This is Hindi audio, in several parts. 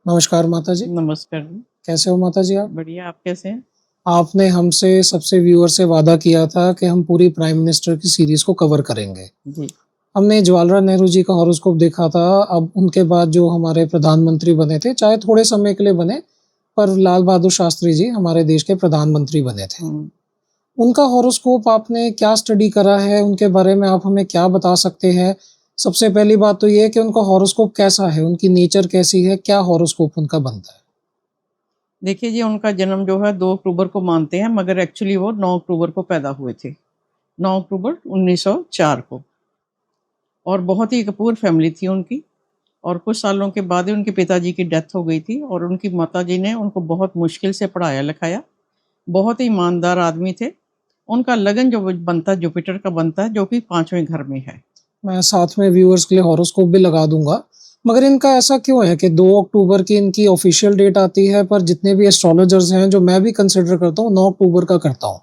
नमस्कार माता जी, नमस्कार जी। कैसे हो माता जी आप? बढ़िया, आप कैसे हैं? आपने हमसे सबसे व्यूअर से वादा किया था कि हम पूरी प्राइम मिनिस्टर की सीरीज़ को कवर करेंगे। जी, हमने जवाहरलाल नेहरू जी का हॉरोस्कोप देखा था, अब उनके बाद जो हमारे प्रधानमंत्री बने थे, चाहे थोड़े समय के लिए बने, पर लाल बहादुर शास्त्री जी हमारे देश के प्रधानमंत्री बने थे। हुँ। उनका हॉरोस्कोप आपने क्या स्टडी करा है? उनके बारे में आप हमें क्या बता सकते हैं? सबसे पहली बात तो ये है कि उनका हॉरोस्कोप कैसा है? उनकी नेचर कैसी है? क्या हॉरोस्कोप उनका बनता है? देखिए जी, उनका जन्म जो है 2 अक्टूबर को मानते हैं, मगर एक्चुअली वो 9 अक्टूबर को पैदा हुए थे। 9 अक्टूबर 1904 को। और बहुत ही एक पुअर फैमिली थी उनकी, और कुछ सालों के बाद ही उनके पिताजी की डेथ हो गई थी, और उनकी माताजी ने उनको बहुत मुश्किल से पढ़ाया-लिखाया। बहुत ही ईमानदार आदमी थे। उनका लगन जो बनता है जुपिटर का बनता है, जो कि 5वें घर में है। मैं साथ में व्यूअर्स के लिए हॉरोस्कोप भी लगा दूँगा। मगर इनका ऐसा क्यों है कि 2 अक्टूबर की इनकी ऑफ़िशियल डेट आती है, पर जितने भी एस्ट्रोलॉजर्स हैं, जो मैं भी कंसिडर करता हूँ, 9 अक्टूबर का करता हूँ।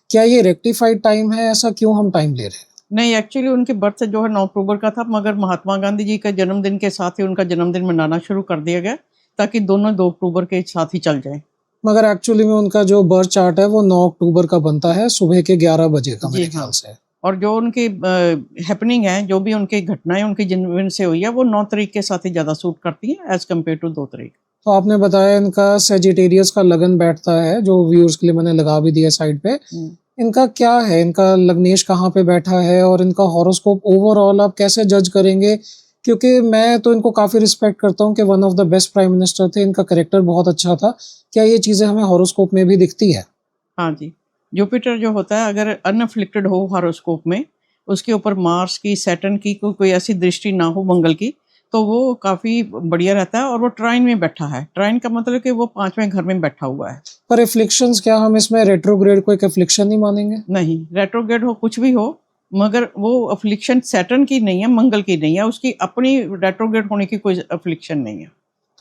क्या ये रेक्टिफाइड टाइम है? ऐसा क्यों हम टाइम ले रहे हैं? नहीं, एक्चुअली उनकी बर्थ जो है 9 अक्टूबर का था, मगर महात्मा गांधी जी के जन्मदिन के साथ ही उनका जन्मदिन मनाना शुरू कर दिया गया, ताकि दोनों 2 अक्टूबर के साथ ही चल जाएँ। मगर एक्चुअली में उनका जो बर्थ चार्ट है, वो 9 अक्टूबर का बनता है, सुबह के 11 बजे का जी मेरे ख्याल हाँ, से। और जो उनकी हैपनिंग है, जो भी उनकी घटनाएँ उनकी जन्मदिन से हुई है, वो 9 तारीख के साथ ही ज़्यादा सूट करती हैं एज़ कम्पेयर टू 2 तारीख। तो आपने बताया इनका सजिटेरियस का लगन बैठता है, जो व्यूअर्स के लिए मैंने लगा भी दिया साइड पे। हुँ। इनका क्या है? इनका लग्नेश कहाँ पे बैठा है और इनका हॉरोस्कोप ओवरऑल आप कैसे जज करेंगे? क्योंकि मैं तो इनको काफ़ी रिस्पेक्ट करता हूँ कि one of the best prime minister थे, इनका कैरेक्टर बहुत अच्छा था। क्या ये चीज़ें हमें हॉरोस्कोप में भी दिखती है? हाँ जी, जुपिटर जो होता है अगर अनअफ्लिक्टेड हो हॉरोस्कोप में, उसके ऊपर मार्स की, सैटर्न की कोई ऐसी दृष्टि ना हो मंगल की, तो वो काफ़ी बढ़िया रहता है, और वो ट्राइन में बैठा है। ट्राइन का मतलब कि वो 5वें घर में बैठा हुआ है। पर एफ्लिक्शंस क्या हम इसमें रेट्रोग्रेड को एक एफ्लिक्शन नहीं मानेंगे? नहीं, रेट्रोग्रेड हो, कुछ भी हो, मगर वो अफ़्लिक्शन सैटर्न की नहीं है, मंगल की नहीं है, उसकी अपनी रेट्रोग्रेड होने की कोई अफ़्लिक्शन नहीं है।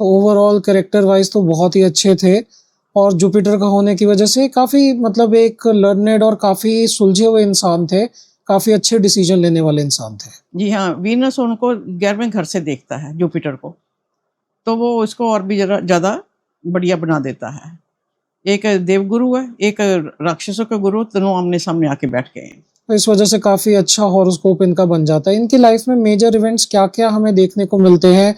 तो ओवरऑल कैरेक्टर वाइज़ तो बहुत ही अच्छे थे और जुपिटर का होने की वजह से काफ़ी मतलब एक लर्नेड और काफ़ी सुलझे हुए इंसान थे। काफ़ी अच्छे डिसीज़न लेने वाले इंसान थे। जी हाँ, वीनस उनको 11वें घर से देखता है, जुपिटर को, तो वो उसको और भी ज़रा ज़्यादा बढ़िया बना देता है। एक देवगुरु है, एक राक्षसों का गुरु, दोनों आमने-सामने आके बैठ गए हैं। तो इस वजह से काफ़ी अच्छा हॉरोस्कोप इनका बन जाता है। इनकी लाइफ़ में मेजर इवेंट्स क्या-क्या हमें देखने को मिलते हैं?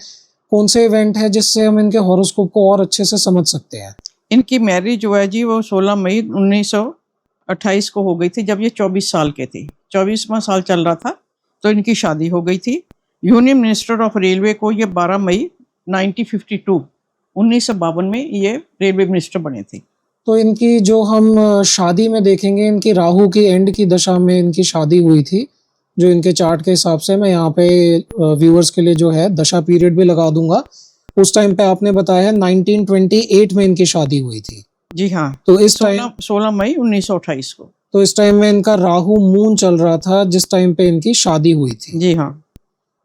कौन से इवेंट हैं जिससे हम इनके हॉरोस्कोप को और अच्छे से समझ सकते हैं? इनकी मैरिज जो है जी, वो 16 मई 1928 को हो गई थी, जब ये 24 साल के थे। 24वाँ साल चल रहा था, तो इनकी शादी हो गई थी। यूनियन मिनिस्टर ऑफ रेलवे को ये 12 मई 1952 में ये रेलवे मिनिस्टर बने थे। तो इनकी जो हम शादी में देखेंगे, इनकी राहु की एंड की दशा में इनकी शादी हुई थी, जो इनके चार्ट के हिसाब से मैं यहाँ पे व्यूअर्स के लिए जो है दशा पीरियड भी लगा दूँगा। उस टाइम पे आपने बताया 1928 में इनकी शादी हुई थी। जी हाँ, तो इस टाइम 16 मई 1928 को। तो इस टाइम में इनका राहु मून चल रहा था जिस टाइम पे इनकी शादी हुई थी। जी हाँ,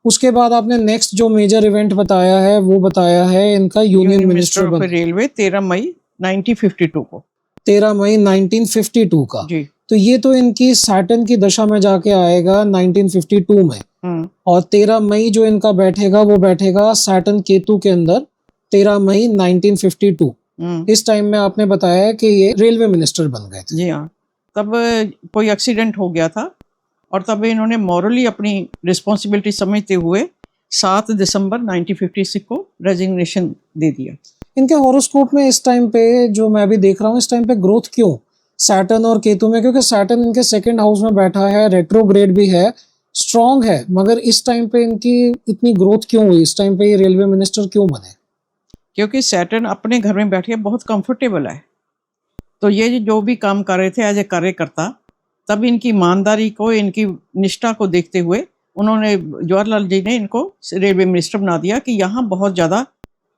उसके बाद आपने नेक्स्ट जो मेजर इवेंट बताया है, वो बताया है इनका union union minister minister of बनना। रेलवे 13 मई 1952 को। 13 मई 1952 का। जी। तो ये तो इनकी सैटर्न की दशा में जाके आएगा 1952 में हुँ, और 13 मई जो इनका बैठेगा वो बैठेगा सैटर्न केतु के अंदर 13 मई 1952। हुँ। इस टाइम में आपने बताया है कि ये रेलवे मिनिस्टर बन गए थे। जी हाँ, तब कोई एक्सीडेंट हो गया था, और तब इन्होंने मॉरली अपनी रिस्पॉन्सिबिलिटी समझते हुए 7 दिसंबर 1956 को रेज़िग्नेशन दे दिया। इनके हॉरोस्कोप में इस टाइम पे जो मैं अभी देख रहा हूँ इस टाइम पे ग्रोथ क्यों? सैटर्न और केतु में क्योंकि सैटर्न इनके सेकंड हाउस में बैठा है, रेट्रोग्रेड भी है, स्ट्रॉन्ग है, मगर इस टाइम पे इनकी इतनी ग्रोथ क्यों हुई? इस टाइम पे ये रेलवे मिनिस्टर क्यों बने? क्योंकि सैटर्न अपने घर में बैठ के बहुत कंफर्टेबल है। तो ये जो भी काम कर रहे थे एज़ ए कार्यकर्ता, तब इनकी ईमानदारी को, इनकी निष्ठा को देखते हुए उन्होंने, जवाहरलाल जी ने इनको रेलवे मिनिस्टर बना दिया कि यहाँ बहुत ज़्यादा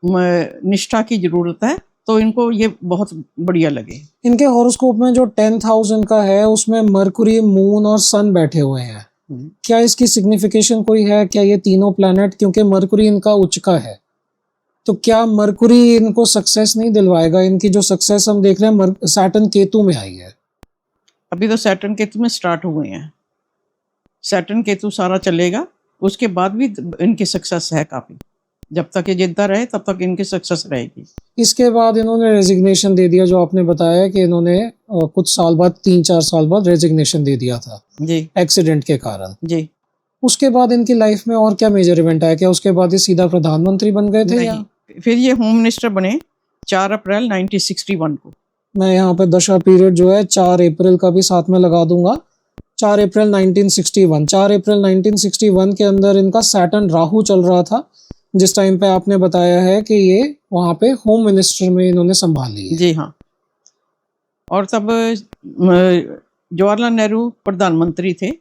निष्ठा की ज़रूरत है, तो इनको ये बहुत बढ़िया लगे। इनके हॉरोस्कोप में जो 10th हाउस इनका है उसमें मरकुरी, मून और सन बैठे हुए हैं। हुँ। क्या इसकी सिग्निफिकेशन कोई है? क्या ये तीनों प्लैनेट क्योंकि मरकुरी इनका उच्च का है, तो क्या मरकुरी इनको सक्सेस नहीं दिलवाएगा? इनकी जो सक्सेस हम देख रहे हैं सैटर्न केतु में आई है। अभी तो सैटर्न केतु में स्टार्ट हुए हैं। सैटर्न केतु सारा चलेगा, उसके बाद भी इनकी सक्सेस है काफ़ी। जब तक ये जिंदा रहे तब तक इनकी सक्सेस रहेगी। इसके बाद इन्होंने रेजिग्नेशन दे दिया, जो आपने बताया कि इन्होंने कुछ साल बाद 3-4 साल बाद रेजिग्नेशन दे दिया था जी एक्सीडेंट के कारण। जी। उसके बाद इनकी लाइफ में और क्या मेजर इवेंट आया? क्या उसके बाद ये सीधा प्रधानमंत्री बन गए थे या? नहीं, फिर ये होम मिनिस्टर बने 4 अप्रैल 1961 को। मैं यहाँ पे दशा पीरियड जो है 4 अप्रैल का भी साथ में लगा दूंगा। 4 अप्रैल 1961, 4 अप्रैल 1961 के अंदर इनका सैटर्न राहु चल रहा था, जिस टाइम पे आपने बताया है कि ये वहाँ पे होम मिनिस्टर में इन्होंने संभाली है। जी हाँ। और तब जवाहरलाल नेहरू प्रधानमंत्री थे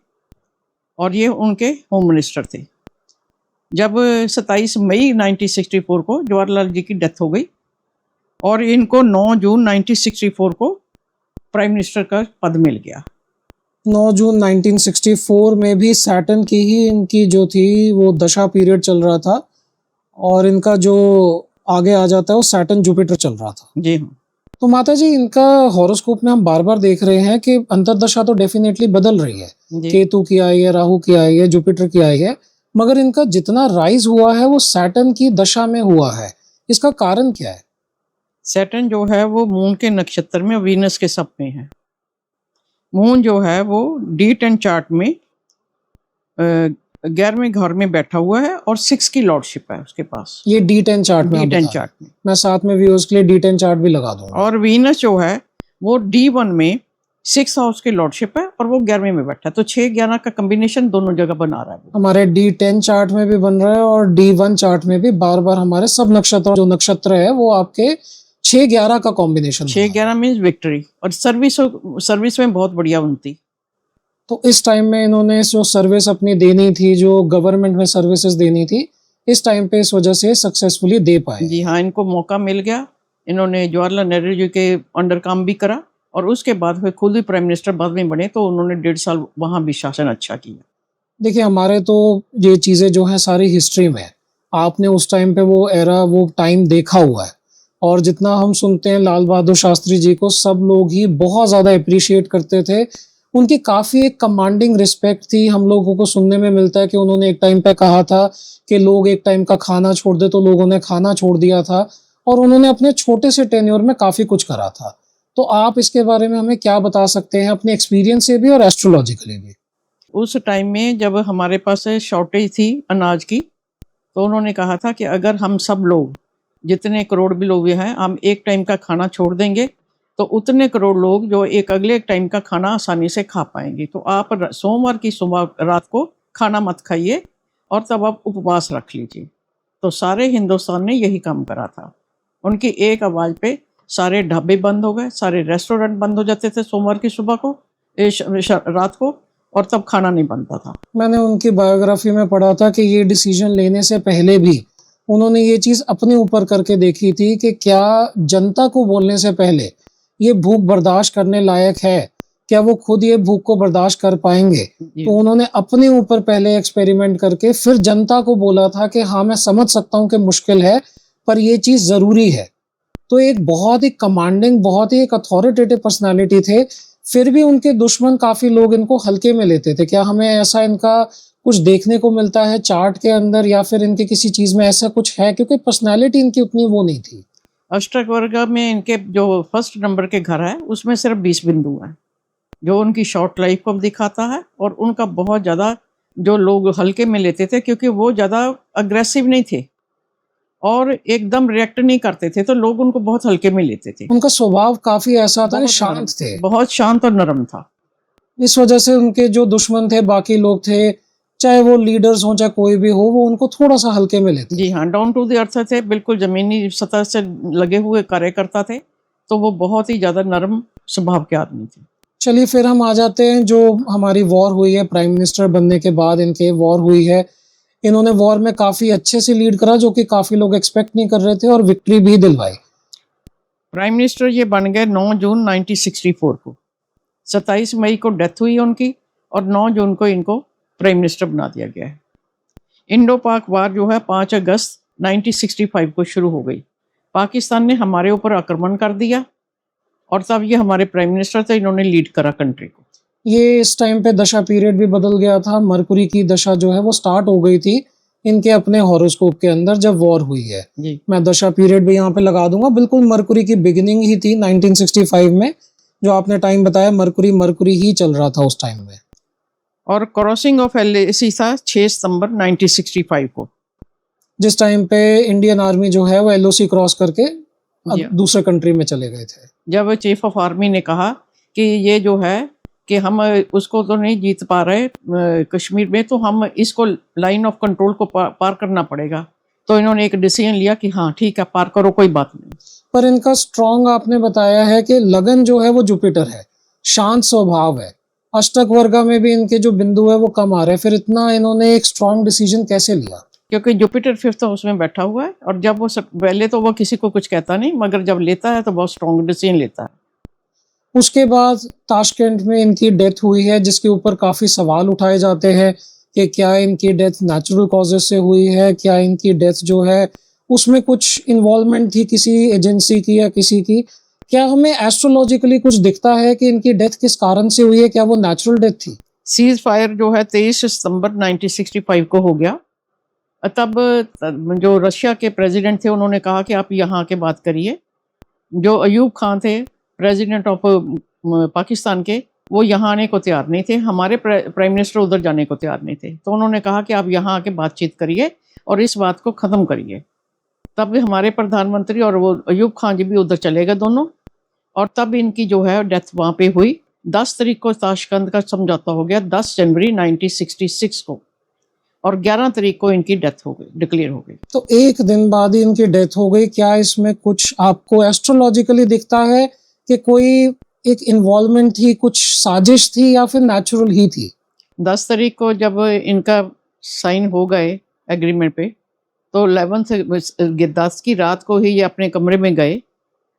और ये उनके होम मिनिस्टर थे। जब 27 मई 1964 को जवाहरलाल जी की डेथ हो गई और इनको 9 जून 1964 को प्राइम मिनिस्टर का पद मिल गया। 9 जून 1964 में भी सैटर्न की ही इनकी जो थी वो दशा पीरियड चल रहा था, और इनका जो आगे आ जाता है वो सैटर्न जुपिटर चल रहा था। जी हाँ। तो माता जी, इनका हॉरोस्कोप में हम बार बार देख रहे हैं कि अंतर्दशा तो डेफिनेटली बदल रही है, जी। केतु की आई है, राहु की आई है, जुपिटर की आई है, मगर इनका जितना राइज हुआ है वो सैटर्न की दशा में हुआ है। इसका कारण क्या है? सैटर्न जो है वो मून के नक्षत्र में वीनस के सप में है। मून जो है वो D10 चार्ट में 11वें घर में बैठा हुआ है और 6 की लॉर्डशिप है उसके पास। ये D10 चार्ट में आप D10 बता रहे चार्ट हैं। में। मैं साथ में व्यूअर्स के लिए D10 चार्ट भी लगा दूंगा। और वीनस जो है वो D1 में 6 हाउस की लॉर्डशिप है और वो 11वें में बैठा है, तो 6-11 का कॉम्बिनेशन दोनों जगह बना रहा है वो। हमारे D10 चार्ट में भी बन रहा है और D1 चार्ट में भी बार बार हमारे सब नक्षत्र, जो नक्षत्र है वो आपके 6-11 का कॉम्बिनेशन। 6-11 मीन्स विक्ट्री, और सर्विस में बहुत बढ़िया बनती। तो इस टाइम में इन्होंने जो सर्विस अपनी देनी थी, जो गवर्नमेंट में सर्विसेज देनी थी, इस टाइम पे इस वजह से सक्सेसफुली दे पाए। जी हाँ, इनको मौका मिल गया। इन्होंने जवाहरलाल नेहरू जी के अंडर काम भी करा और उसके बाद फिर खुद ही प्राइम मिनिस्टर बाद में बने, तो उन्होंने 1.5 साल वहाँ भी शासन अच्छा किया। देखिए, हमारे तो ये चीज़ें जो हैं सारी हिस्ट्री में है। आपने उस टाइम पे वो एरा, वो टाइम देखा हुआ है, और जितना हम सुनते हैं लाल बहादुर शास्त्री जी को, सब लोग ही बहुत ज़्यादा अप्रिशिएट करते थे। उनकी काफ़ी एक कमांडिंग रिस्पेक्ट थी। हम लोगों को सुनने में मिलता है कि उन्होंने एक टाइम पे कहा था कि लोग एक टाइम का खाना छोड़ दे, तो लोगों ने खाना छोड़ दिया था, और उन्होंने अपने छोटे से टेन्योर में काफ़ी कुछ करा था। तो आप इसके बारे में हमें क्या बता सकते हैं अपने एक्सपीरियंस से भी और एस्ट्रोलॉजिकली भी? उस टाइम में जब हमारे पास शॉर्टेज थी अनाज की, तो उन्होंने कहा था कि अगर हम सब लोग, जितने करोड़ भी लोग हैं, हम एक टाइम का खाना छोड़ देंगे तो उतने करोड़ लोग जो एक अगले टाइम का खाना आसानी से खा पाएंगे। तो आप सोमवार की सुबह रात को खाना मत खाइए और तब आप उपवास रख लीजिए। तो सारे हिंदुस्तान ने यही काम करा था। उनकी एक आवाज़ पे सारे ढाबे बंद हो गए, सारे रेस्टोरेंट बंद हो जाते थे सोमवार की सुबह को, रात को, और तब खाना नहीं बनता था। मैंने उनकी बायोग्राफी में पढ़ा था कि ये डिसीजन लेने से पहले भी उन्होंने ये चीज़ अपने ऊपर करके देखी थी कि क्या जनता को बोलने से पहले ये भूख बर्दाश्त करने लायक है, क्या वो खुद ये भूख को बर्दाश्त कर पाएंगे। तो उन्होंने अपने ऊपर पहले एक्सपेरिमेंट करके फिर जनता को बोला था कि हाँ, मैं समझ सकता हूँ कि मुश्किल है, पर ये चीज़ ज़रूरी है। तो एक बहुत ही कमांडिंग, बहुत ही एक अथॉरिटेटिव पर्सनालिटी थे। फिर भी उनके दुश्मन काफ़ी लोग इनको हल्के में लेते थे। क्या हमें ऐसा इनका कुछ देखने को मिलता है चार्ट के अंदर, या फिर इनके किसी चीज़ में ऐसा कुछ है? क्योंकि पर्सनालिटी इनकी उतनी वो नहीं थी। अष्टक वर्ग में इनके जो फर्स्ट नंबर के घर है उसमें सिर्फ 20 बिंदु हैं, जो उनकी शॉर्ट लाइफ को दिखाता है। और उनका बहुत ज़्यादा जो लोग हल्के में लेते थे, क्योंकि वो ज़्यादा अग्रेसिव नहीं थे और एकदम रिएक्ट नहीं करते थे, तो लोग उनको बहुत हल्के में लेते थे। उनका स्वभाव काफ़ी ऐसा था कि बहुत शांत नरम, थे। बहुत शांत और नरम था। इस वजह से उनके जो दुश्मन थे, बाकी लोग थे, चाहे वो लीडर्स हों चाहे कोई भी हो, वो उनको थोड़ा-सा हल्के में लेते। जी हाँ, डाउन टू द अर्थ थे, बिल्कुल ज़मीनी सतह से लगे हुए कार्यकर्ता थे, तो वो बहुत ही ज़्यादा नरम स्वभाव के आदमी थे। चलिए, फिर हम आ जाते हैं जो हमारी वॉर हुई है प्राइम मिनिस्टर बनने के बाद, इनके वॉर हुई है। इन्होंने वॉर में काफ़ी अच्छे से लीड करा, जो कि काफ़ी लोग एक्सपेक्ट नहीं कर रहे थे, और विक्ट्री भी दिलवाई। प्राइम मिनिस्टर ये बन गए 9 जून 1964 को। 27 मई को डेथ हुई उनकी और 9 जून को इनको प्राइम मिनिस्टर बना दिया गया है। इंडो पाक वार जो है 5 अगस्त 1965 को शुरू हो गई। पाकिस्तान ने हमारे ऊपर आक्रमण कर दिया और तब ये हमारे प्राइम मिनिस्टर थे, इन्होंने लीड करा कंट्री को। ये इस टाइम पे दशा पीरियड भी बदल गया था। मरकुरी की दशा जो है वो स्टार्ट हो गई थी, इनके अपने हॉरोस्कोप के अंदर जब वॉर हुई है। जी मैं दशा पीरियड भी यहाँ पे लगा दूंगा, बिल्कुल मरकुरी की बिगिनिंग ही थी 1965 में, जो आपने टाइम बताया मरकुरी ही चल रहा था उस टाइम में। और क्रॉसिंग ऑफ एलएसी था 6 सितंबर 1965 को। जिस टाइम पे इंडियन आर्मी जो है वो एलओसी क्रॉस करके जी हाँ। दूसरे कंट्री में चले गए थे। जब चीफ ऑफ आर्मी ने कहा कि ये जो है कि हम उसको तो नहीं जीत पा रहे कश्मीर में, तो हम इसको लाइन ऑफ कंट्रोल को पार करना पड़ेगा, तो इन्होंने एक डिसीजन लिया कि हाँ ठीक है पार करो, कोई बात नहीं। पर इनका स्ट्रॉन्ग आपने बताया है कि लगन जो है वो जुपिटर है, शांत स्वभाव है, अष्टक वर्गा में भी इनके जो बिंदु है वो कम आ रहे हैं, फिर इतना इन्होंने एक स्ट्रॉन्ग डिसीजन कैसे लिया? क्योंकि जुपिटर फिफ्थ हाउस में बैठा हुआ है, और जब वो पहले तो वो किसी को कुछ कहता नहीं, मगर जब लेता है तो बहुत स्ट्रॉन्ग डिसीजन लेता है। उसके बाद ताशकंद में इनकी डेथ हुई है, जिसके ऊपर काफी सवाल उठाए जाते हैं कि क्या इनकी डेथ नेचुरल कॉजेस से हुई है, क्या इनकी डेथ जो है उसमें कुछ इन्वॉल्वमेंट थी किसी एजेंसी की या किसी की। क्या हमें एस्ट्रोलॉजिकली कुछ दिखता है कि इनकी डेथ किस कारण से हुई है? क्या वो नेचुरल डेथ थी? सीज फायर जो है 23 सितंबर 1965 को हो गया। तब जो रशिया के प्रेसिडेंट थे उन्होंने कहा कि आप यहाँ आके बात करिए। जो अयूब खान थे प्रेसिडेंट ऑफ पाकिस्तान के, वो यहाँ आने को तैयार नहीं थे, हमारे प्राइम मिनिस्टर उधर जाने को तैयार नहीं थे, तो उन्होंने कहा कि आप यहाँ आके बातचीत करिए और इस बात को ख़त्म करिए। तब हमारे प्रधानमंत्री और वो अयूब खान जी भी उधर चले गए दोनों, और तब इनकी जो है डेथ वहाँ पे हुई। 10 तारीख को ताशकंद का समझौता हो गया, 10 जनवरी 1966 को, और 11 तारीख को इनकी डेथ हो गई, डिक्लेयर हो गई। तो एक दिन बाद ही इनकी डेथ हो गई। क्या इसमें कुछ आपको एस्ट्रोलॉजिकली दिखता है कि कोई एक इन्वॉल्वमेंट थी, कुछ साजिश थी, या फिर नेचुरल ही थी? 10 तारीख को जब इनका साइन हो गए एग्रीमेंट पे, तो 11 10 की रात को ही ये अपने कमरे में गए,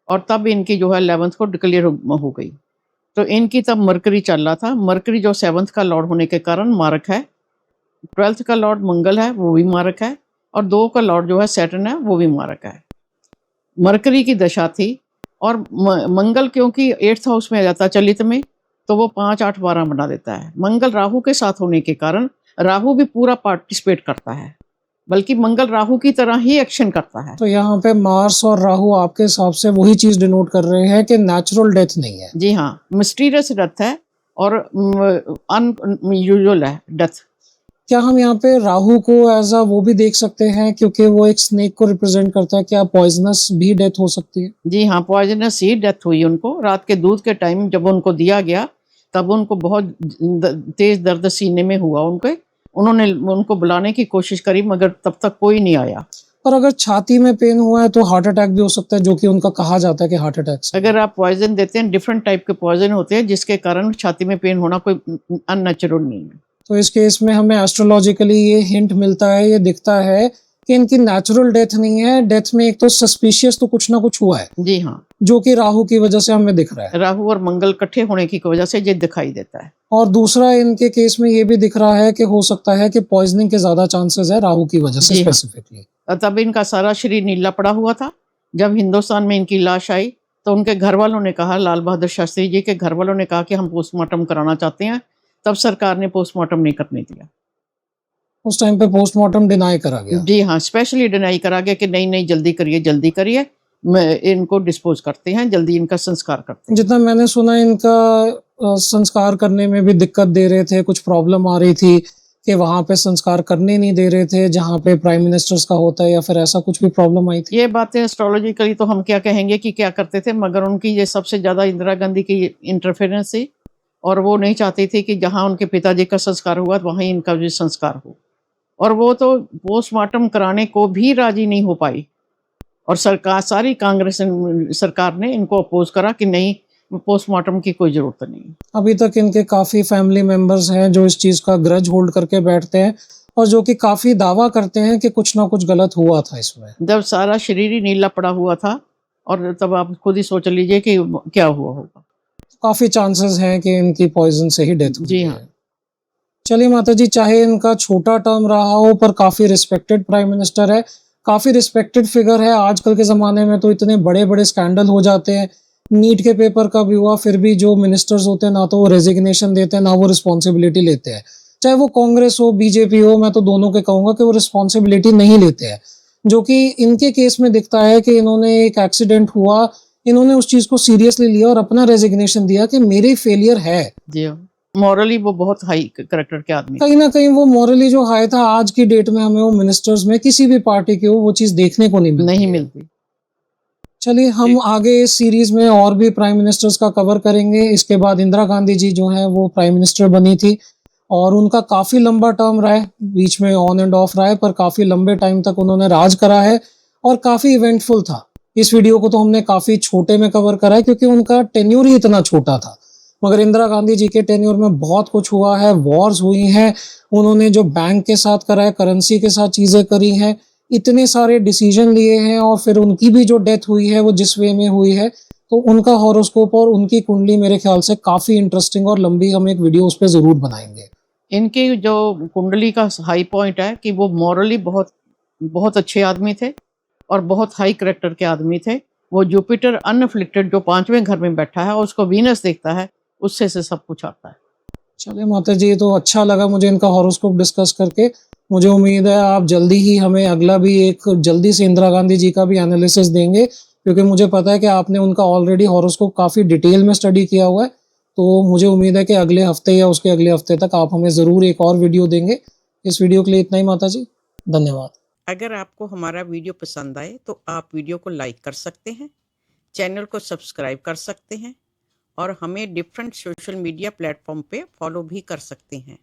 और तब इनकी जो है 11 को डिक्लेयर हो गई। तो इनकी तब मरकरी चल रहा था। मरकरी जो 7th का लॉर्ड होने के कारण मारक है, 12th का लॉर्ड मंगल है वो भी मारक है, और 2 का लॉर्ड जो है सैटर्न है वो भी मारक है। मरकरी की दशा थी, और मंगल क्योंकि 8th हाउस में आ जाता है चलित में, तो वो 5, 8, 12 बना देता है। मंगल राहु के साथ होने के कारण राहु भी पूरा पार्टिसिपेट करता है, बल्कि मंगल राहु की तरह ही एक्शन करता है। तो यहाँ पे मार्स और राहु आपके हिसाब से वही चीज डिनोट कर रहे हैं कि नेचुरल डेथ नहीं है। जी हाँ, मिस्टीरियस डेथ है और अनयूजुअल है डेथ। क्या हम यहाँ पे राहु को एज अ वो भी देख सकते हैं, क्योंकि वो एक स्नेक को रिप्रेजेंट करता है? क्या पॉइजनस भी डेथ हो सकती है? जी हाँ, पॉइजनस ही डेथ हुई उनको। रात के दूध के टाइम जब उनको दिया गया, तब उनको बहुत तेज दर्द सीने में हुआ उनके। उन्होंने उनको बुलाने की कोशिश करी, मगर तब तक कोई नहीं आया। और अगर छाती में पेन हुआ है तो हार्ट अटैक भी हो सकता है, जो कि उनका कहा जाता है कि हार्ट अटैक से। अगर आप पॉइजन देते हैं, डिफरेंट टाइप के पॉइजन होते हैं जिसके कारण छाती में पेन होना कोई अननेचुरल नहीं है। तो इस केस में हमें एस्ट्रोलॉजिकली ये हिंट मिलता है, ये दिखता है कि इनकी नेचुरल डेथ नहीं है। डेथ में एक तो सस्पिशियस तो कुछ ना कुछ हुआ है, जी हाँ, जो कि राहु की वजह से हमें दिख रहा है, राहु और मंगल इकट्ठे होने की वजह से ये दिखाई देता है। और दूसरा इनके केस में ये भी दिख रहा है कि हो सकता है कि पॉइजनिंग के ज्यादा चांसेस है राहु की वजह से जी हाँ। स्पेसिफिकली। तब इनका सारा शरीर नीला पड़ा हुआ था। जब हिंदुस्तान में इनकी लाश आई, तो उनके घर वालों ने कहा, लाल बहादुर शास्त्री जी के घर वालों ने कहा कि हम पोस्टमार्टम कराना चाहते हैं। तब सरकार ने पोस्टमार्टम नहीं करने दिया। उस टाइम पे पोस्टमार्टम डिनाई करा गया। जी हाँ, स्पेशली डिनाई करा गया कि नहीं नहीं, जल्दी करिए जल्दी करिए, इनको डिस्पोज करते हैं, जल्दी इनका संस्कार करते हैं। जितना मैंने सुना इनका संस्कार करने में भी दिक्कत दे रहे थे, कुछ प्रॉब्लम आ रही थी कि वहां पे संस्कार करने नहीं दे रहे थे जहां पे प्राइम मिनिस्टर्स का होता है, या फिर ऐसा कुछ भी प्रॉब्लम आई थी? ये बातें एस्ट्रोलॉजिकली तो हम क्या कहेंगे कि क्या करते थे, मगर उनकी ये सबसे ज़्यादा इंदिरा गांधी की इंटरफेरेंस थी, और वो नहीं चाहती थी कि जहाँ उनके पिताजी का संस्कार हुआ वहीं इनका भी संस्कार हो। और वो तो पोस्टमार्टम कराने को भी राजी नहीं हो पाई, और सरकार, सारी कांग्रेस सरकार ने इनको अपोज करा कि नहीं, पोस्टमार्टम की कोई ज़रूरत नहीं। अभी तक इनके काफी फैमिली मेंबर्स हैं जो इस चीज का ग्रज होल्ड करके बैठते हैं, और जो कि काफी दावा करते हैं कि कुछ ना कुछ गलत हुआ था इसमें। जब सारा शरीर ही नीला पड़ा हुआ था, और तब आप खुद ही सोच लीजिए कि क्या हुआ होगा। काफी चांसेस हैं कि इनकी पॉइजन से ही डेथ हुई जी है। हाँ। चलिए माता जी, चाहे इनका छोटा टर्म रहा हो, पर काफी रिस्पेक्टेड प्राइम मिनिस्टर है, काफी रिस्पेक्टेड फिगर है। आजकल के जमाने में तो इतने बड़े बड़े स्कैंडल हो जाते हैं। नीट के पेपर का भी हुआ, फिर भी जो मिनिस्टर्स होते हैं ना तो वो रेजिग्नेशन देते हैं ना वो रिस्पॉन्सिबिलिटी लेते हैं। चाहे वो कांग्रेस हो बीजेपी हो, मैं तो दोनों के कहूंगा कि वो रिस्पॉन्सिबिलिटी नहीं लेते हैं, जो कि इनके केस में दिखता है कि इन्होंने एक एक्सीडेंट हुआ, इन्होंने उस चीज को सीरियसली लिया और अपना रेजिग्नेशन दिया कि मेरी फेलियर है। जी मॉरली वो बहुत हाई करेक्टर के आदमी कहीं ना कहीं वो मॉरली जो हाई था, आज की डेट में हमें वो मिनिस्टर्स में किसी भी पार्टी के हो वो चीज देखने को नहीं मिलती नहीं है। मिलती। चलिए हम आगे इस सीरीज में और भी प्राइम मिनिस्टर्स का कवर करेंगे। इसके बाद इंदिरा गांधी जी जो है वो प्राइम मिनिस्टर बनी थी और उनका काफी लंबा टर्म रहा है, बीच में ऑन एंड ऑफ रहा है, पर काफी लंबे टाइम तक उन्होंने राज करा है और काफी इवेंटफुल था। इस वीडियो को तो हमने काफी छोटे में कवर करा है क्योंकि उनका टेन्योर ही इतना छोटा था, मगर इंदिरा गांधी जी के टेन्योर में बहुत कुछ हुआ है, वॉर्स हुई हैं, उन्होंने जो बैंक के साथ करा है, करेंसी के साथ चीजें करी हैं, इतने सारे डिसीजन लिए हैं और फिर उनकी भी जो डेथ हुई है वो जिस वे में हुई है, तो उनका हॉरोस्कोप और उनकी कुंडली मेरे ख्याल से काफी इंटरेस्टिंग और लंबी हम एक वीडियो उस पर जरूर बनाएंगे। इनके जो कुंडली का हाई पॉइंट है कि वो मॉरली बहुत बहुत अच्छे आदमी थे और बहुत हाई करेक्टर के आदमी थे। वो जुपिटर अनअफ्लिक्टेड जो 5वें घर में बैठा है और उसको वीनस देखता है, उससे से सब कुछ आता है। चलिए माता जी, तो अच्छा लगा मुझे इनका हॉरोस्कोप डिस्कस करके। मुझे उम्मीद है आप जल्दी ही हमें अगला भी एक जल्दी से इंदिरा गांधी जी का भी एनालिसिस देंगे, क्योंकि मुझे पता है कि आपने उनका ऑलरेडी हॉरोस्कोप काफी डिटेल में स्टडी किया हुआ है। तो मुझे उम्मीद है कि अगले हफ्ते या उसके अगले हफ्ते तक आप हमें जरूर एक और वीडियो देंगे। इस वीडियो के लिए इतना ही माता जी, धन्यवाद। अगर आपको हमारा वीडियो पसंद आए तो आप वीडियो को लाइक कर सकते हैं, चैनल को सब्सक्राइब कर सकते हैं और हमें डिफरेंट सोशल मीडिया प्लेटफॉर्म पे फॉलो भी कर सकते हैं।